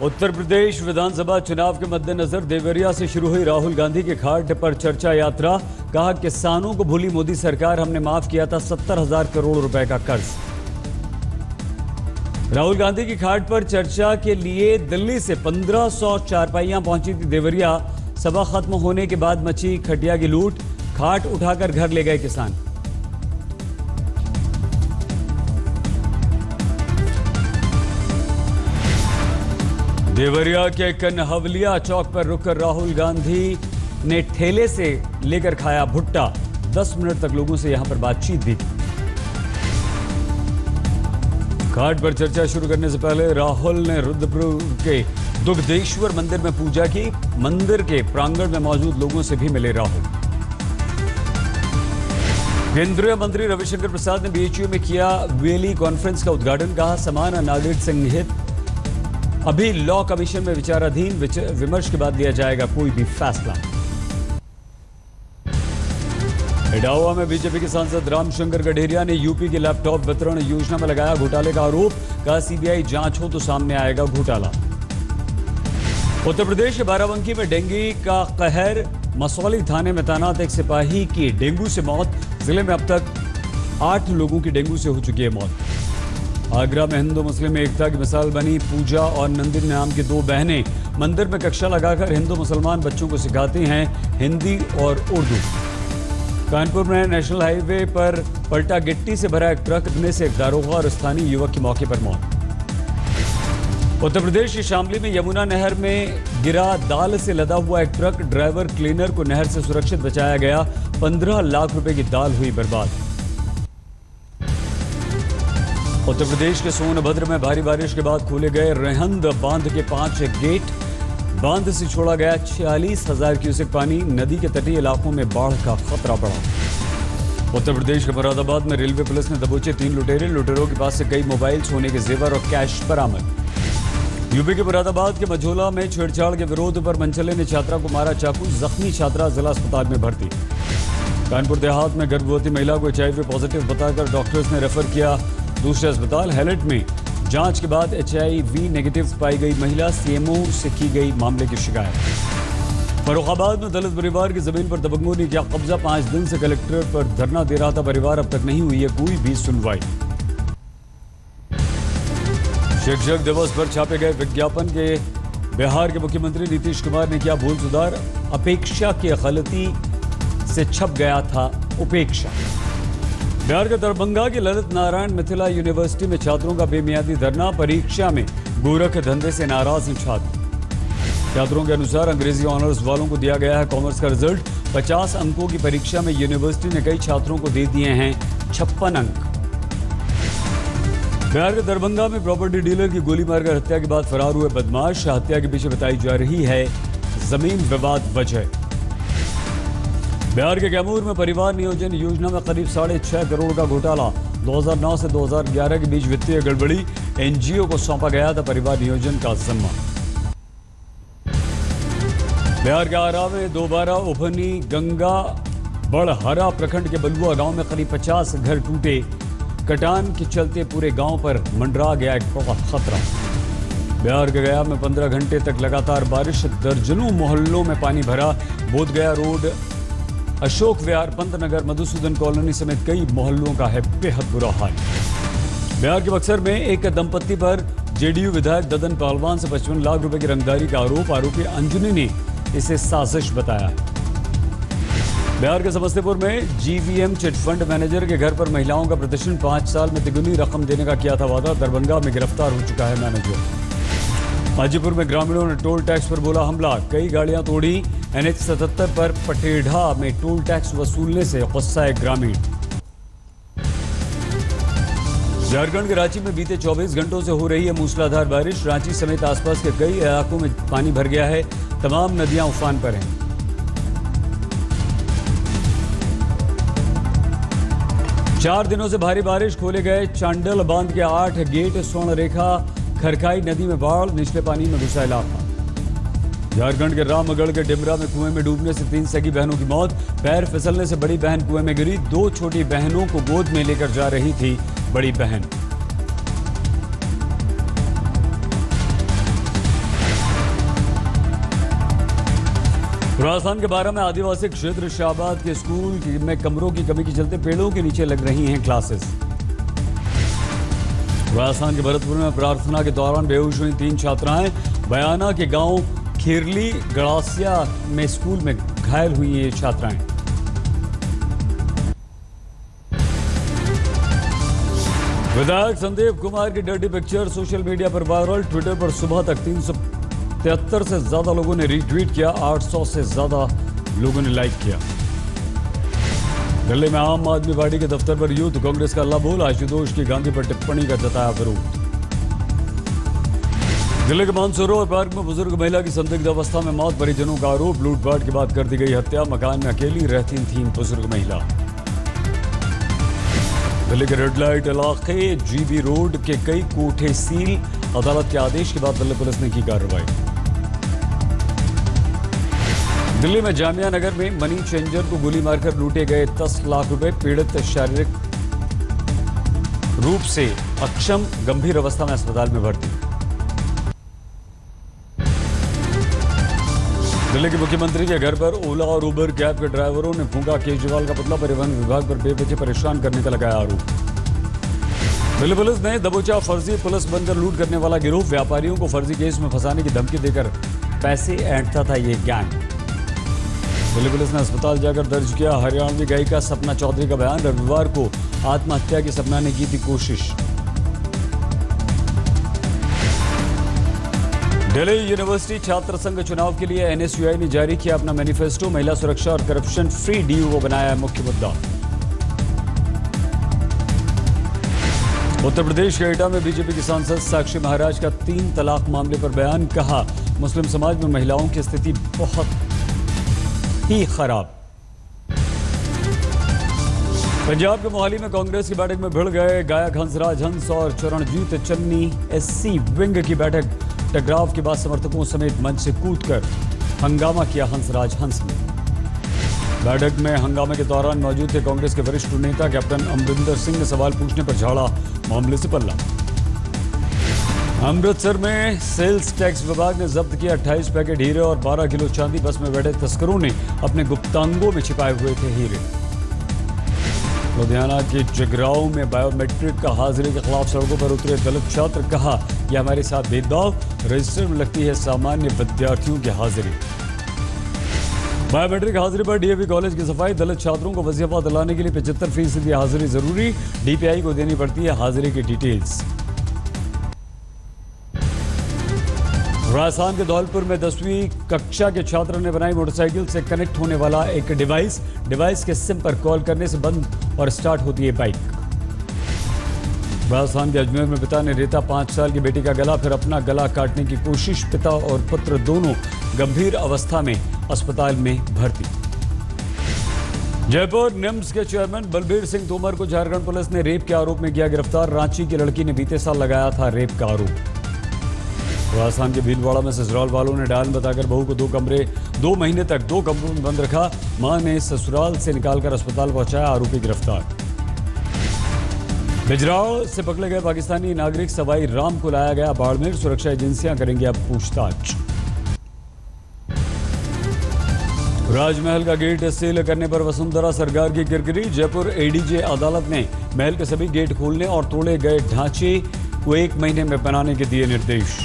उत्तर प्रदेश विधानसभा चुनाव के मद्देनजर देवरिया से शुरू हुई राहुल गांधी के घाट पर चर्चा यात्रा। कहा, किसानों को भूली मोदी सरकार, हमने माफ किया था 70,000 करोड़ रुपए का कर्ज। राहुल गांधी की घाट पर चर्चा के लिए दिल्ली से 1500 चारपाइयां पहुंची थी देवरिया। सभा खत्म होने के बाद मची खटिया की लूट, खाट उठाकर घर ले गए किसान। देवरिया के कन्हवलिया चौक पर रुककर राहुल गांधी ने ठेले से लेकर खाया भुट्टा। 10 मिनट तक लोगों से यहां पर बातचीत भी की। घाट पर चर्चा शुरू करने से पहले राहुल ने रुद्रपुर के दुग्धेश्वर मंदिर में पूजा की। मंदिर के प्रांगण में मौजूद लोगों से भी मिले राहुल। केंद्रीय मंत्री रविशंकर प्रसाद ने बीएचयू में किया वीएलई कॉन्फ्रेंस का उद्घाटन। कहा, समान नागरिक संहिता अभी लॉ कमीशन में विचाराधीन, विमर्श के बाद लिया जाएगा कोई भी फैसला। इटावा में बीजेपी के सांसद रामशंकर गडेरिया ने यूपी के लैपटॉप वितरण योजना में लगाया घोटाले का आरोप। कहा, सीबीआई जांच हो तो सामने आएगा घोटाला। उत्तर प्रदेश के बाराबंकी में डेंगू का कहर। मसौली थाने में तैनात एक सिपाही की डेंगू से मौत। जिले में अब तक 8 लोगों की डेंगू से हो चुकी है मौत। आगरा में हिंदू मुस्लिम एकता की मिसाल बनी पूजा और नंदिनी नाम की 2 बहनें मंदिर में कक्षा लगाकर हिंदू मुसलमान बच्चों को सिखाती हैं हिंदी और उर्दू। कानपुर में नेशनल हाईवे पर पलटा गिट्टी से भरा एक ट्रक गिरने से एक दारोगा और स्थानीय युवक की मौके पर मौत। उत्तर प्रदेश के शामली में यमुना नहर में गिरा दाल से लदा हुआ एक ट्रक। ड्राइवर क्लीनर को नहर से सुरक्षित बचाया गया। 15 लाख रुपए की दाल हुई बर्बाद। उत्तर प्रदेश के सोनभद्र में भारी बारिश के बाद खोले गए रेहंद बांध के 5 गेट। बांध से छोड़ा गया 46,000 क्यूसेक पानी। नदी के तटीय इलाकों में बाढ़ का खतरा बढ़ा। उत्तर प्रदेश के मुरादाबाद में रेलवे पुलिस ने दबोचे 3 लुटेरे। लुटेरों के पास से कई मोबाइल, सोने के जेवर और कैश बरामद। यूपी के मुरादाबाद के मझोला में छेड़छाड़ के विरोध पर मनचले ने छात्रा को मारा चाकू। जख्मी छात्रा जिला अस्पताल में भर्ती। कानपुर देहात में गर्भवती महिला को HIV पॉजिटिव बताकर डॉक्टर्स ने रेफर किया दूसरे अस्पताल। हैलेट में जांच के बाद HIV नेगेटिव पाई गई महिला। CMO से की गई मामले की शिकायत। फर्रुखाबाद में दलित परिवार की जमीन पर दबंगों ने किया कब्जा। 5 दिन से कलेक्टर पर धरना दे रहा था परिवार। अब तक नहीं हुई है कोई भी सुनवाई। शिक्षक दिवस पर छापे गए विज्ञापन के बिहार के मुख्यमंत्री नीतीश कुमार ने किया भूल सुधार। अपेक्षा की गलती से छप गया था उपेक्षा। बिहार के दरभंगा के ललित नारायण मिथिला यूनिवर्सिटी में छात्रों का बेमियादी धरना। परीक्षा में गोरख धंधे से नाराज हैं छात्र। छात्रों के अनुसार अंग्रेजी ऑनर्स वालों को दिया गया है कॉमर्स का रिजल्ट। 50 अंकों की परीक्षा में यूनिवर्सिटी ने कई छात्रों को दे दिए हैं 56 अंक। बिहार के दरभंगा में प्रॉपर्टी डीलर की गोली मारकर हत्या के बाद फरार हुए बदमाश। हत्या के पीछे बताई जा रही है जमीन विवाद वजह। बिहार के कैमूर में परिवार नियोजन योजना में करीब 6.5 करोड़ का घोटाला। 2009 से 2011 के बीच वित्तीय गड़बड़ी। NGO को सौंपा गया था परिवार नियोजन का जिम्मा। बिहार के आरा में दोबारा उफनी गंगा। बड़हरा प्रखंड के बलुआ गांव में करीब 50 घर टूटे। कटान के चलते पूरे गांव पर मंडरा गया एक बड़ा खतरा। बिहार के गया में 15 घंटे तक लगातार बारिश। दर्जनों मोहल्लों में पानी भरा। बोधगया रोड, अशोक विहार, पंतनगर, मधुसूदन कॉलोनी समेत कई मोहल्लों का है बेहद बुरा हाल। बिहार के बक्सर में एक दंपत्ति पर JDU विधायक ददन पहलवान से 55 लाख रुपए की रंगदारी का आरोप। आरोपी अंजनी ने इसे साजिश बताया है। बिहार के समस्तीपुर में GVM चिटफंड मैनेजर के घर पर महिलाओं का प्रदर्शन। 5 साल में तिगुनी रकम देने का किया था वादा। दरभंगा में गिरफ्तार हो चुका है मैनेजर। हाजीपुर में ग्रामीणों ने टोल टैक्स पर बोला हमला। कई गाड़ियां तोड़ी। NH 77 पर पटेढ़ा में टोल टैक्स वसूलने से गुस्सा है ग्रामीण। झारखंड के रांची में बीते 24 घंटों से हो रही है मूसलाधार बारिश। रांची समेत आसपास के कई इलाकों में पानी भर गया है। तमाम नदियां उफान पर हैं। चार दिनों से भारी बारिश खोले गए चांडल बांध के 8 गेट। स्वर्ण रेखा खरखाई नदी में बाढ़। निचले पानी में घुसा इलाका। झारखंड के रामगढ़ के डिमरा में कुएं में डूबने से 3 सगी बहनों की मौत। पैर फिसलने से बड़ी बहन कुएं में गिरी। 2 छोटी बहनों को गोद में लेकर जा रही थी बड़ी बहन। राजस्थान के 12 में आदिवासी क्षेत्र शाहबाद के स्कूल में कमरों की कमी के चलते पेड़ों के नीचे लग रही हैं क्लासेस। राजस्थान के भरतपुर में प्रार्थना के दौरान बेहोश हुई 3 छात्राएं। बयाना के गांव खीरली गड़ासिया में स्कूल में घायल हुई ये छात्राएं। विधायक संदीप कुमार की डर्टी पिक्चर सोशल मीडिया पर वायरल। ट्विटर पर सुबह तक 373 से ज्यादा लोगों ने रीट्वीट किया, 800 से ज्यादा लोगों ने लाइक किया। दिल्ली में आम आदमी पार्टी के दफ्तर पर यूथ कांग्रेस का अल्लाह बोल। आशुतोष की गांधी पर टिप्पणी का जताया विरोध। दिल्ली के मानसरोवर पार्क में बुजुर्ग महिला की संदिग्ध अवस्था में मौत, परिजनों का आरोप। लूटपाट के बाद कर दी गई हत्या। मकान में अकेली रहती थी बुजुर्ग महिला। दिल्ली के रेड लाइट इलाके जीबी रोड के कई कोठे सील। अदालत के आदेश के बाद दिल्ली पुलिस ने की कार्रवाई। दिल्ली में जामिया नगर में मनी चेंजर को गोली मारकर लूटे गए 10 लाख रुपए। पीड़ित शारीरिक रूप से अक्षम, गंभीर अवस्था में अस्पताल में भर्ती। दिल्ली के मुख्यमंत्री के घर पर ओला और उबर कैब के ड्राइवरों ने फूंका केजरीवाल का पुतला। परिवहन विभाग पर बेवजह परेशान करने का लगाया आरोप। दिल्ली पुलिस ने दबोचा फर्जी पुलिस बनकर लूट करने वाला गिरोह। व्यापारियों को फर्जी केस में फंसाने की धमकी देकर पैसे ऐंठता था ये गैंग। दिल्ली पुलिस ने अस्पताल जाकर दर्ज किया हरियाणवी गायिका सपना चौधरी का बयान। रविवार को आत्महत्या की सपना ने की थी कोशिश। दिल्ली यूनिवर्सिटी छात्र संघ चुनाव के लिए एनएसयूआई ने जारी किया अपना मैनिफेस्टो। महिला सुरक्षा और करप्शन फ्री डीयू को बनाया है मुख्य मुद्दा। उत्तर प्रदेश के एटा में बीजेपी की सांसद साक्षी महाराज का 3 तलाक मामले पर बयान। कहा, मुस्लिम समाज में महिलाओं की स्थिति बहुत ही खराब। पंजाब के मोहाली में कांग्रेस की बैठक में भिड़ गए गायक हंसराज हंस और चरणजीत चन्नी। एससी विंग की बैठक टकराव के बाद समर्थकों समेत मंच से कूदकर हंगामा किया हंसराज हंस ने। बैठक में हंगामे के दौरान मौजूद थे कांग्रेस के वरिष्ठ नेता कैप्टन अमरिंदर सिंह ने सवाल पूछने पर झाड़ा मामले से पल्ला। अमृतसर में सेल्स टैक्स विभाग ने जब्त किया 28 पैकेट हीरे और 12 किलो चांदी। बस में बैठे तस्करों ने अपने गुप्तांगों में छिपाए हुए थे हीरे। लुधियाना के जगराओं में बायोमेट्रिक का हाजिरी के खिलाफ सड़कों पर उतरे दलित छात्र। कहा, यह हमारे साथ भेदभाव। रजिस्टर में लगती है सामान्य विद्यार्थियों की हाजिरी। बायोमेट्रिक हाजिरी पर डीएवी कॉलेज की सफाई। दलित छात्रों को वजीफा दिलाने के लिए 75% हाजिरी जरूरी। डीपीआई को देनी पड़ती है हाजिरी की डिटेल्स। राजस्थान के धौलपुर में 10वीं कक्षा के छात्र ने बनाई मोटरसाइकिल से कनेक्ट होने वाला एक डिवाइस के सिम पर कॉल करने से बंद और स्टार्ट होती है बाइक। राजस्थान के अजमेर में पिता ने रेता 5 साल की बेटी का गला, फिर अपना गला काटने की कोशिश। पिता और पुत्र दोनों गंभीर अवस्था में अस्पताल में भर्ती। जयपुर निम्स के चेयरमैन बलबीर सिंह तोमर को झारखंड पुलिस ने रेप के आरोप में किया गिरफ्तार। रांची की लड़की ने बीते साल लगाया था रेप का आरोप। राजस्थान के भीलवाड़ा में ससुराल वालों ने डायन बताकर बहू को 2 महीने तक 2 कमरों में बंद रखा। मां ने ससुराल से निकालकर अस्पताल पहुंचाया। आरोपी गिरफ्तार। बिजराव से पकड़े गए पाकिस्तानी नागरिक सवाई राम को लाया गया बाड़मेर। सुरक्षा एजेंसियां करेंगी अब पूछताछ। राजमहल का गेट सील करने पर वसुंधरा सरकार की किरकिरी। जयपुर एडीजे अदालत ने महल के सभी गेट खोलने और तोड़े गए ढांचे को 1 महीने में बनाने के दिए निर्देश।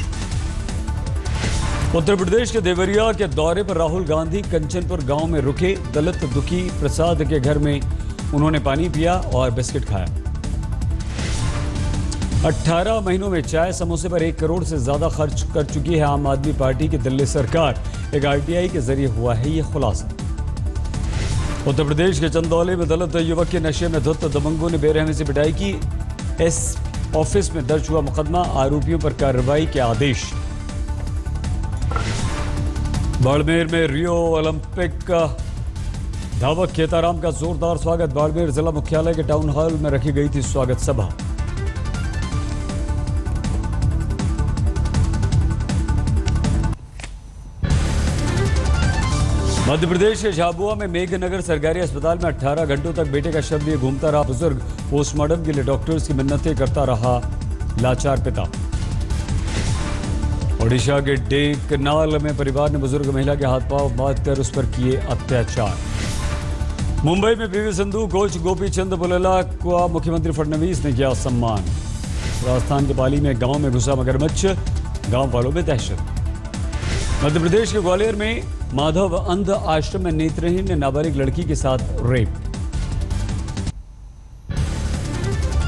उत्तर प्रदेश के देवरिया के दौरे पर राहुल गांधी कंचनपुर गांव में रुके। दलित दुखी प्रसाद के घर में उन्होंने पानी पिया और बिस्किट खाया। 18 महीनों में चाय समोसे पर 1 करोड़ से ज्यादा खर्च कर चुकी है आम आदमी पार्टी की दिल्ली सरकार। एक आरटीआई के जरिए हुआ है ये खुलासा। उत्तर प्रदेश के चंदौली में दलित युवक के नशे में धुत दबंगों ने बेरहमी से पिटाई की। एस ऑफिस में दर्ज हुआ मुकदमा। आरोपियों पर कार्रवाई के आदेश। बाड़मेर में रियो ओलंपिक धावक खेताराम का जोरदार स्वागत। बाड़मेर जिला मुख्यालय के टाउन हॉल में रखी गई थी स्वागत सभा। मध्य प्रदेश के झाबुआ में मेघनगर सरकारी अस्पताल में 18 घंटों तक बेटे का शव लिए घूमता रहा बुजुर्ग। पोस्टमार्टम के लिए डॉक्टर्स की मिन्नतें करता रहा लाचार पिता। ओडिशा के ढेंकनाल में परिवार ने बुजुर्ग महिला के हाथ पांव बांध कर उस पर किए अत्याचार। मुंबई में पीवी सिंधु कोच गोपी चंद बुलेला का मुख्यमंत्री फडणवीस ने किया सम्मान। राजस्थान के पाली में गांव में घुसा मगरमच्छ, गांव वालों में दहशत। मध्य प्रदेश के ग्वालियर में माधव अंध आश्रम में नेत्रहीन नाबालिग लड़की के साथ रेप।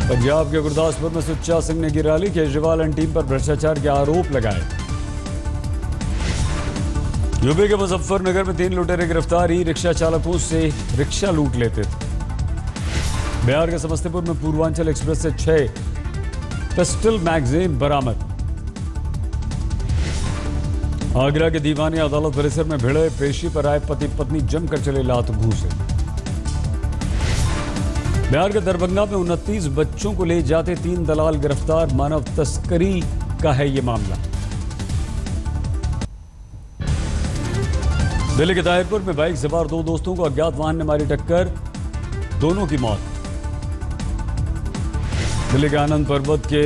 पंजाब के गुरदासपुर में सुच्चा सिंह ने की रैली, केजरीवाल एंड टीम पर भ्रष्टाचार के आरोप लगाए। यूपी के मुजफ्फरनगर में 3 लुटेरे गिरफ्तार, ई रिक्शा चालकों से रिक्शा लूट लेते थे। बिहार के समस्तीपुर में पूर्वांचल एक्सप्रेस से 6 पिस्टल मैगजीन बरामद। आगरा के दीवानी अदालत परिसर में भिड़े, पेशी पर आए पति पत्नी जमकर चले लात घूंसे। बिहार के दरभंगा में 29 बच्चों को ले जाते 3 दलाल गिरफ्तार, मानव तस्करी का है ये मामला। दिल्ली के ताहिरपुर में बाइक सवार 2 दोस्तों को अज्ञात वाहन ने मारी टक्कर, दोनों की मौत। दिल्ली के आनंद पर्वत के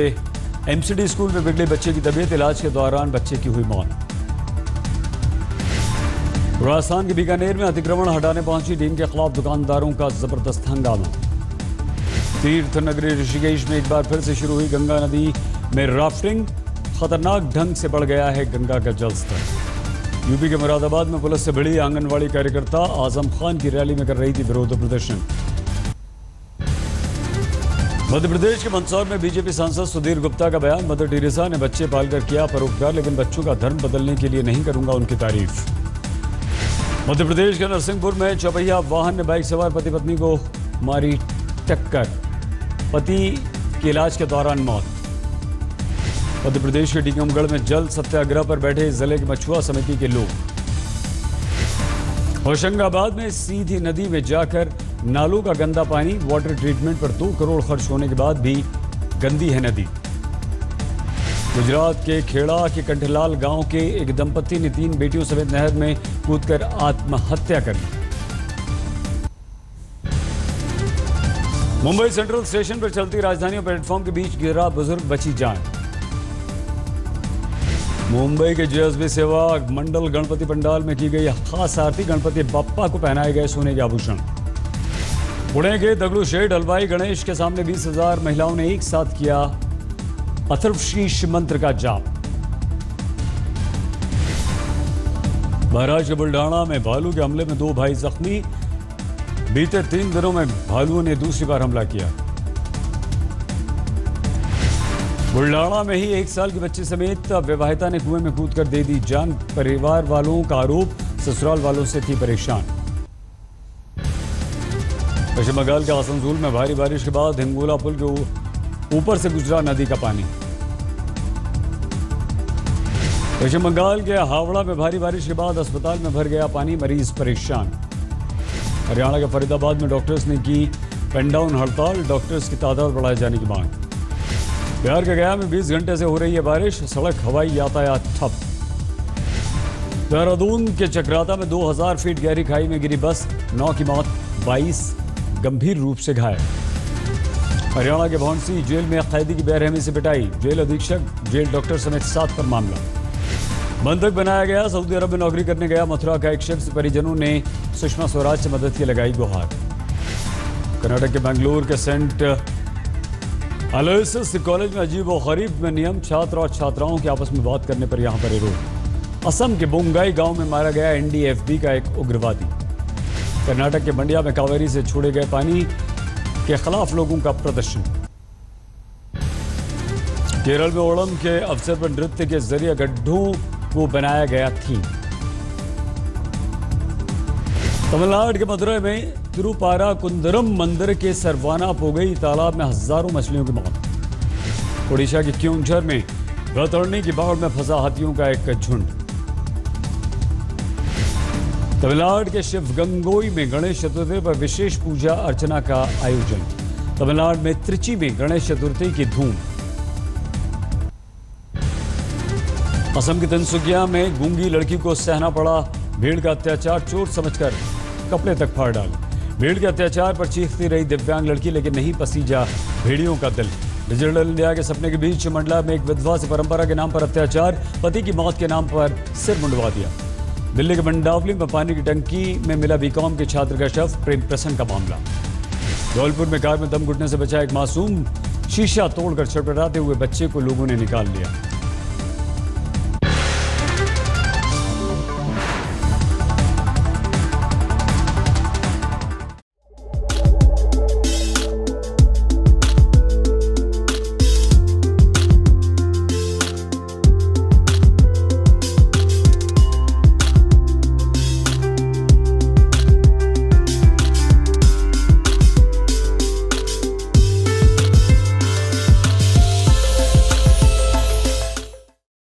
एमसीडी स्कूल में बिगड़े बच्चे की तबीयत, इलाज के दौरान बच्चे की हुई मौत। राजस्थान के बीकानेर में अतिक्रमण हटाने पहुंची टीम के खिलाफ दुकानदारों का जबरदस्त हंगामा। तीर्थ नगरी ऋषिकेश में एक बार फिर से शुरू हुई गंगा नदी में राफ्टिंग, खतरनाक ढंग से बढ़ गया है गंगा का जलस्तर। यूपी के मुरादाबाद में पुलिस से भिड़ी आंगनवाड़ी कार्यकर्ता, आजम खान की रैली में कर रही थी विरोध प्रदर्शन। मध्य प्रदेश के मंदसौर में बीजेपी सांसद सुधीर गुप्ता का बयान, मदर टेरेसा ने बच्चे पालकर किया परोपकार, लेकिन बच्चों का धर्म बदलने के लिए नहीं करूंगा उनकी तारीफ। मध्य प्रदेश के नरसिंहपुर में चौपहिया वाहन ने बाइक सवार पति पत्नी को मारी टक्कर, पति के इलाज के दौरान मौत। मध्य प्रदेश के टीकमगढ़ में जल सत्याग्रह पर बैठे जिले के मछुआ समिति के लोग। होशंगाबाद में सीधी नदी में जाकर नालों का गंदा पानी, वाटर ट्रीटमेंट पर 2 करोड़ खर्च होने के बाद भी गंदी है नदी। गुजरात के खेड़ा के कंठलाल गांव के एक दंपति ने 3 बेटियों समेत नहर में कूदकर आत्महत्या कर ली। मुंबई सेंट्रल स्टेशन पर चलती राजधानी और प्लेटफॉर्म के बीच गिरा बुजुर्ग, बची जान। मुंबई के जेएसबी सेवा मंडल गणपति पंडाल में की गई खास आरती, गणपति बप्पा को पहनाए गए सोने के आभूषण। पुणे के दगड़ू शेठ हलवाई गणेश के सामने 20,000 महिलाओं ने एक साथ किया अथर्वशीर्ष मंत्र का जाप। महाराष्ट्र के बुल्ढाना में भालू के हमले में 2 भाई जख्मी, बीते 3 दिनों में भालुओं ने दूसरी बार हमला किया। बुल्ढाना में ही 1 साल की बच्ची समेत विवाहिता ने कुएं में कूदकर दे दी जान, परिवार वालों का आरोप ससुराल वालों से थी परेशान। पश्चिम बंगाल के आसनसोल में भारी बारिश के बाद हिंगोला पुल के ऊपर से गुजरा नदी का पानी। पश्चिम बंगाल के हावड़ा में भारी बारिश के बाद अस्पताल में भर गया पानी, मरीज परेशान। हरियाणा के फरीदाबाद में डॉक्टर्स ने की पेन डाउन हड़ताल, डॉक्टर्स की तादाद बढ़ाए जाने की मांग। बिहार के गया में 20 घंटे से हो रही है बारिश, सड़क हवाई यातायात ठप। देहरादून के चक्राता में 2000 फीट गहरी खाई में गिरी बस, 9 की मौत, 22 गंभीर रूप से घायल। हरियाणा के भौंसी जेल में कैदी की बेरहमी से पिटाई, जेल अधीक्षक जेल डॉक्टर समेत 7 पर मामला। बंधक बनाया गया, सऊदी अरब में नौकरी करने गया मथुरा का एक शख्स, परिजनों ने सुषमा स्वराज से मदद की लगाई गुहार। कर्नाटक के बेंगलुरु के सेंट अलोयसियस कॉलेज में अजीब और गरीब में नियम, छात्र और छात्राओं के आपस में बात करने पर यहां पर रोक। असम के बोंगाई गांव में मारा गया एनडीएफबी का एक उग्रवादी। कर्नाटक के मंडिया में कावेरी से छोड़े गए पानी के खिलाफ लोगों का प्रदर्शन। केरल में ओणम के अवसर पर नृत्य के जरिए गड्ढों को बनाया गया थीम। तमिलनाडु के मदुरई में तिरुपाराकुंदरम मंदिर के सरवाना पोगई तालाब में हजारों मछलियों की मौत। ओडिशा के क्योंझर में बैतरणी की बाढ़ में फंसा हाथियों का एक झुंड। तमिलनाडु के शिवगंगोई में गणेश चतुर्थी पर विशेष पूजा अर्चना का आयोजन। तमिलनाडु में त्रिची में गणेश चतुर्थी की धूम। असम की तिनसुकिया में गूंगी लड़की को सहना पड़ा भीड़ का अत्याचार, चोट समझकर कपड़े तक फाड़ डाले। भीड़ के अत्याचार पर चीखती रही दिव्यांग लड़की, लेकिन नहीं पसीजा भेड़ियों का दिल। डिजिटल इंडिया के सपने के बीच मंडला में एक विधवा से परंपरा के नाम पर अत्याचार, पति की मौत के नाम पर सिर मुंडवा दिया। दिल्ली के मंडावली में पानी की टंकी में मिला बीकॉम के छात्र का शव, प्रेम प्रसंग का मामला। धौलपुर में कार में दम घुटने से बचा एक मासूम, शीशा तोड़कर छटपटाते हुए बच्चे को लोगों ने निकाल लिया।